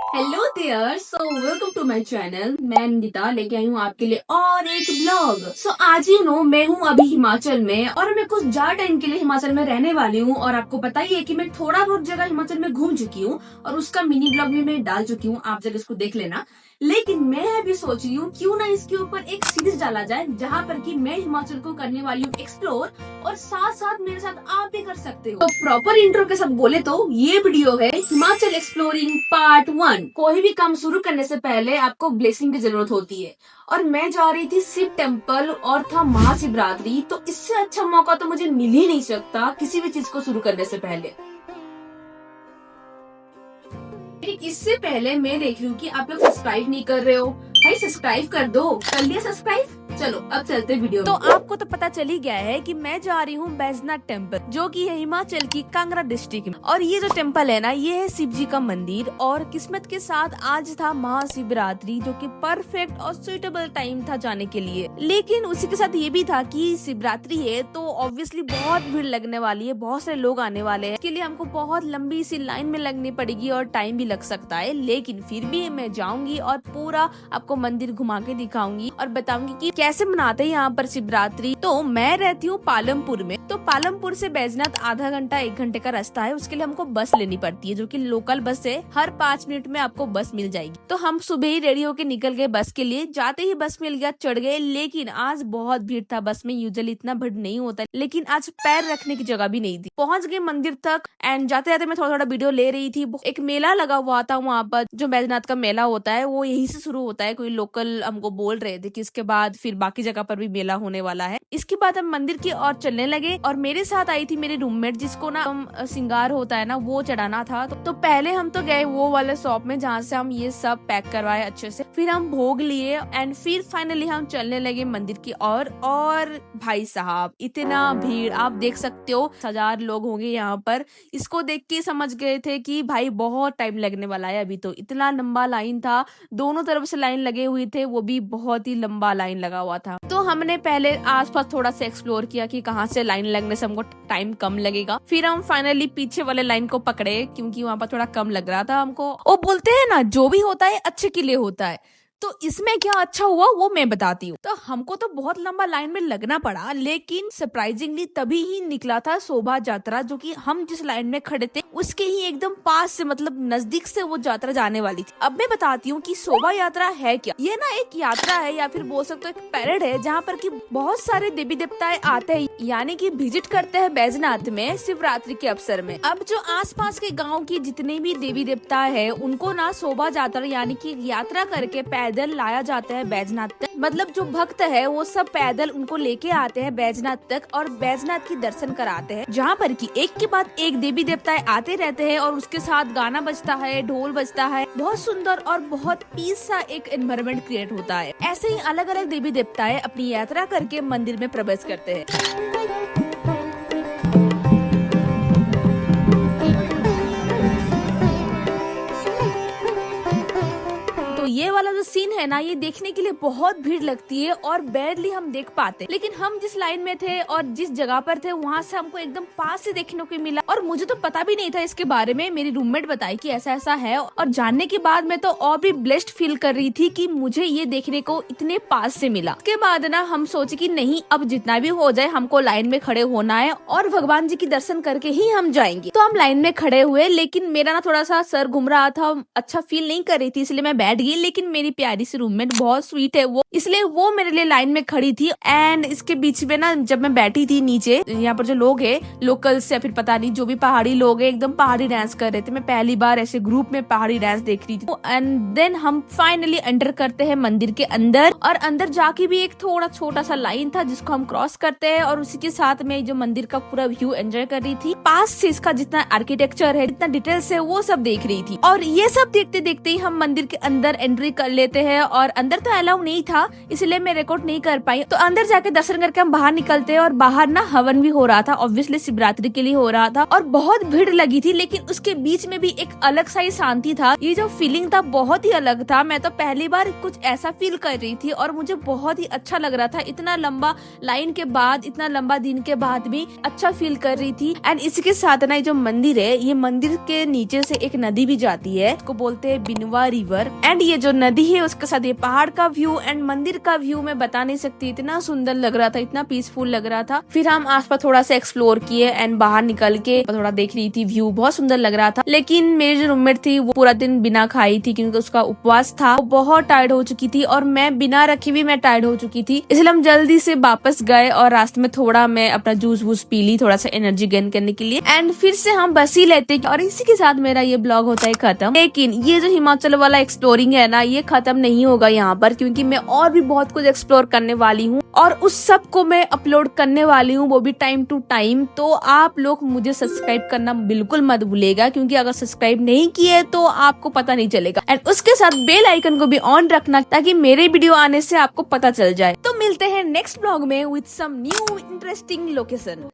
Hello there, so welcome to my channel. मैं निता लेके आई हूँ आपके लिए और एक ब्लॉग। सो आज मैं हूँ अभी हिमाचल में और मैं कुछ ज्यादा टाइम के लिए हिमाचल में रहने वाली हूँ। और आपको पता ही है कि मैं थोड़ा बहुत जगह हिमाचल में घूम चुकी हूँ और उसका मिनी ब्लॉग भी मैं डाल चुकी हूँ, आप जब इसको देख लेना। लेकिन मैं अभी सोच रही हूँ क्यों ना इसके ऊपर एक सीरीज डाला जाए जहाँ पर कि मैं हिमाचल को करने वाली हूँ एक्सप्लोर और साथ साथ मेरे साथ आप भी कर सकते हो। तो प्रॉपर इंट्रो के साथ बोले तो ये वीडियो है हिमाचल एक्सप्लोरिंग पार्ट 1। कोई भी काम शुरू करने से पहले आपको ब्लेसिंग की जरूरत होती है और मैं जा रही थी शिव टेम्पल और था महाशिवरात्रि, तो इससे अच्छा मौका तो मुझे मिल ही नहीं सकता किसी भी चीज को शुरू करने से पहले। लेकिन इससे पहले मैं देख रही हूँ कि आप लोग सब्सक्राइब नहीं कर रहे हो। भाई सब्सक्राइब कर दो, कर लिया सब्सक्राइब? चलो अब चलते वीडियो तो आपको तो पता चल ही गया है कि मैं जा रही हूँ बैजनाथ टेम्पल, जो कि है हिमाचल की कांगड़ा डिस्ट्रिक्ट में। और ये जो टेम्पल है ना, ये है शिव जी का मंदिर। और किस्मत के साथ आज था महाशिवरात्रि, जो कि परफेक्ट और सुइटेबल टाइम था जाने के लिए। लेकिन उसी के साथ ये भी था कि शिवरात्रि है तो ऑब्वियसली बहुत भीड़ लगने वाली है, बहुत सारे लोग आने वाले हैं। इसके लिए हमको बहुत लंबी सी लाइन में लगनी पड़ेगी और टाइम भी लग सकता है। लेकिन फिर भी मैं जाऊंगी और पूरा आपको मंदिर घुमा के दिखाऊंगी और बताऊंगी कि कैसे मनाते हैं यहाँ पर शिवरात्रि। तो मैं रहती हूँ पालमपुर में, तो पालमपुर से बैजनाथ आधा घंटा 1 घंटे का रास्ता है। उसके लिए हमको बस लेनी पड़ती है, जो कि लोकल बस है। हर 5 मिनट में आपको बस मिल जाएगी। तो हम सुबह ही रेडी होके निकल गए बस के लिए। जाते ही बस मिल गया, चढ़ गए। लेकिन आज बहुत भीड़ था बस में। यूजुअली इतना भीड़ नहीं होता, लेकिन आज पैर रखने की जगह भी नहीं थी। पहुंच गए मंदिर तक एंड जाते जाते मैं थोड़ा थोड़ा वीडियो ले रही थी। एक मेला लगा हुआ था वहाँ पर, जो बैजनाथ का मेला होता है वो यहीं से शुरू होता है। कोई लोकल हमको बोल रहे थे कि इसके बाद फिर बाकी जगह पर भी मेला होने वाला है। इसके बाद हम मंदिर की ओर चलने लगे और मेरे साथ आई थी मेरी रूममेट, जिसको ना श्रृंगार होता है ना वो चढ़ाना था। तो पहले हम तो गए वो वाले शॉप में जहाँ से हम ये सब पैक करवाए अच्छे से। फिर हम भोग लिए एंड फिर फाइनली हम चलने लगे मंदिर की ओर। और भाई साहब इतना भीड़, आप देख सकते हो 1000 लोग होंगे यहाँ पर। इसको देख के समझ गए थे कि भाई बहुत टाइम लगने वाला है। अभी तो इतना लंबा लाइन था, दोनों तरफ से लाइन लगे हुए थे, वो भी बहुत ही लंबा लाइन लगा हुआ था। तो हमने पहले आसपास थोड़ा सा एक्सप्लोर किया कि कहाँ से लाइन लगने से हमको टाइम कम लगेगा। फिर हम फाइनली पीछे वाले लाइन को पकड़े, क्योंकि वहाँ पर थोड़ा कम लग रहा था हमको। वो बोलते हैं ना, जो भी होता है अच्छे के लिए होता है। तो इसमें क्या अच्छा हुआ वो मैं बताती हूँ। तो हमको तो बहुत लंबा लाइन में लगना पड़ा, लेकिन सरप्राइजिंगली तभी ही निकला था शोभा यात्रा, जो कि हम जिस लाइन में खड़े थे उसके ही एकदम पास से, मतलब नजदीक से वो यात्रा जाने वाली थी। अब मैं बताती हूँ कि शोभा यात्रा है क्या। ये ना एक यात्रा है, या फिर बोल सकते हो एक पैरेड है, जहाँ पर की बहुत सारे देवी देवताएं आते हैं, यानी कि विजिट करते हैं बैजनाथ में शिवरात्रि के अवसर में। अब जो आसपास के गाँव के जितने भी देवी देवता है, उनको ना शोभा यात्रा यानी कि यात्रा करके पैदल लाया जाता है बैजनाथ तक। मतलब जो भक्त है वो सब पैदल उनको लेके आते हैं बैजनाथ तक और बैजनाथ की दर्शन कराते हैं, जहाँ पर कि एक के बाद एक देवी देवताएं आते रहते हैं और उसके साथ गाना बजता है, ढोल बजता है। बहुत सुंदर और बहुत पीस सा एक एनवायरनमेंट क्रिएट होता है। ऐसे ही अलग अलग देवी देवताएं अपनी यात्रा करके मंदिर में प्रवेश करते हैं। ये वाला जो सीन है ना, ये देखने के लिए बहुत भीड़ लगती है और बैरली हम देख पाते। लेकिन हम जिस लाइन में थे और जिस जगह पर थे वहाँ से हमको एकदम पास से देखने को मिला। और मुझे तो पता भी नहीं था इसके बारे में, मेरी रूममेट बताई कि ऐसा ऐसा है। और जानने के बाद मैं तो और भी ब्लेस्ड फील कर रही थी कि मुझे ये देखने को इतने पास से मिला। उसके बाद ना हम सोचे कि नहीं, अब जितना भी हो जाए हमको लाइन में खड़े होना है और भगवान जी की दर्शन करके ही हम जाएंगे। तो हम लाइन में खड़े हुए, लेकिन मेरा ना थोड़ा सा सर घूम रहा था, अच्छा फील नहीं कर रही थी, इसलिए मैं बैठ गई। लेकिन मेरी प्यारी सी रूममेट बहुत स्वीट है वो, इसलिए वो मेरे लिए लाइन में खड़ी थी। एंड इसके बीच में ना जब मैं बैठी थी नीचे, यहाँ पर जो लोग हैं लोकल्स या फिर पता नहीं जो भी पहाड़ी लोग हैं, एकदम पहाड़ी डांस कर रहे थे। मैं पहली बार ऐसे ग्रुप में पहाड़ी डांस देख रही थी। एंड देन हम फाइनली एंटर करते हैं मंदिर के अंदर। और अंदर जाके भी एक थोड़ा छोटा सा लाइन था जिसको हम क्रॉस करते हैं, और उसी के साथ में जो मंदिर का पूरा व्यू एंजॉय कर रही थी। पास से इसका जितना आर्किटेक्चर है, जितना डिटेल्स है, वो सब देख रही थी। और ये सब देखते देखते ही हम मंदिर के अंदर एंट्री एंट्री कर लेते हैं और अंदर तो अलाउ नहीं था इसलिए मैं रिकॉर्ड नहीं कर पाई। तो अंदर जाके दर्शन करके हम बाहर निकलते हैं और बाहर ना हवन भी हो रहा था, ऑब्वियसली शिवरात्रि के लिए हो रहा था और बहुत भीड़ लगी थी, लेकिन उसके बीच में भी एक अलग सा ही शांति था। ये जो फीलिंग था बहुत ही अलग था। मैं तो पहली बार कुछ ऐसा फील कर रही थी और मुझे बहुत ही अच्छा लग रहा था। इतना लंबा लाइन के बाद, इतना लंबा दिन के बाद भी अच्छा फील कर रही थी। एंड इसके साथ ना जो मंदिर है, ये मंदिर के नीचे से एक नदी भी जाती है, उसको बोलते हैं बिनवा रिवर। एंड ये जो नदी है उसके साथ ये पहाड़ का व्यू एंड मंदिर का व्यू मैं बता नहीं सकती, इतना सुंदर लग रहा था, इतना पीसफुल लग रहा था। फिर हम आसपास थोड़ा सा एक्सप्लोर किए एंड बाहर निकल के थोड़ा देख रही थी, व्यू बहुत सुंदर लग रहा था। लेकिन मेरी जो रूममेट थी वो पूरा दिन बिना खाई थी क्योंकि उसका उपवास था, वो बहुत टायर्ड हो चुकी थी और मैं बिना रखी भी मैं टायर्ड हो चुकी थी, इसलिए हम जल्दी से वापस गए और रास्ते में थोड़ा मैं अपना जूस वूस पी ली, थोड़ा सा एनर्जी गेन करने के लिए। एंड फिर से हम बस ही लेते और इसी के साथ मेरा ये ब्लॉग होता है खत्म। लेकिन ये जो हिमाचल वाला एक्सप्लोरिंग है ना, ये खत्म नहीं होगा यहाँ पर, क्योंकि मैं और भी बहुत कुछ एक्सप्लोर करने वाली हूँ और उस सब को मैं अपलोड करने वाली हूँ, वो भी टाइम टू टाइम। तो आप लोग मुझे सब्सक्राइब करना बिल्कुल मत भूलेगा, क्योंकि अगर सब्सक्राइब नहीं किए तो आपको पता नहीं चलेगा। एंड उसके साथ बेल आइकन को भी ऑन रखना ताकि मेरे वीडियो आने से आपको पता चल जाए। तो मिलते हैं नेक्स्ट ब्लॉग में with some new interesting location.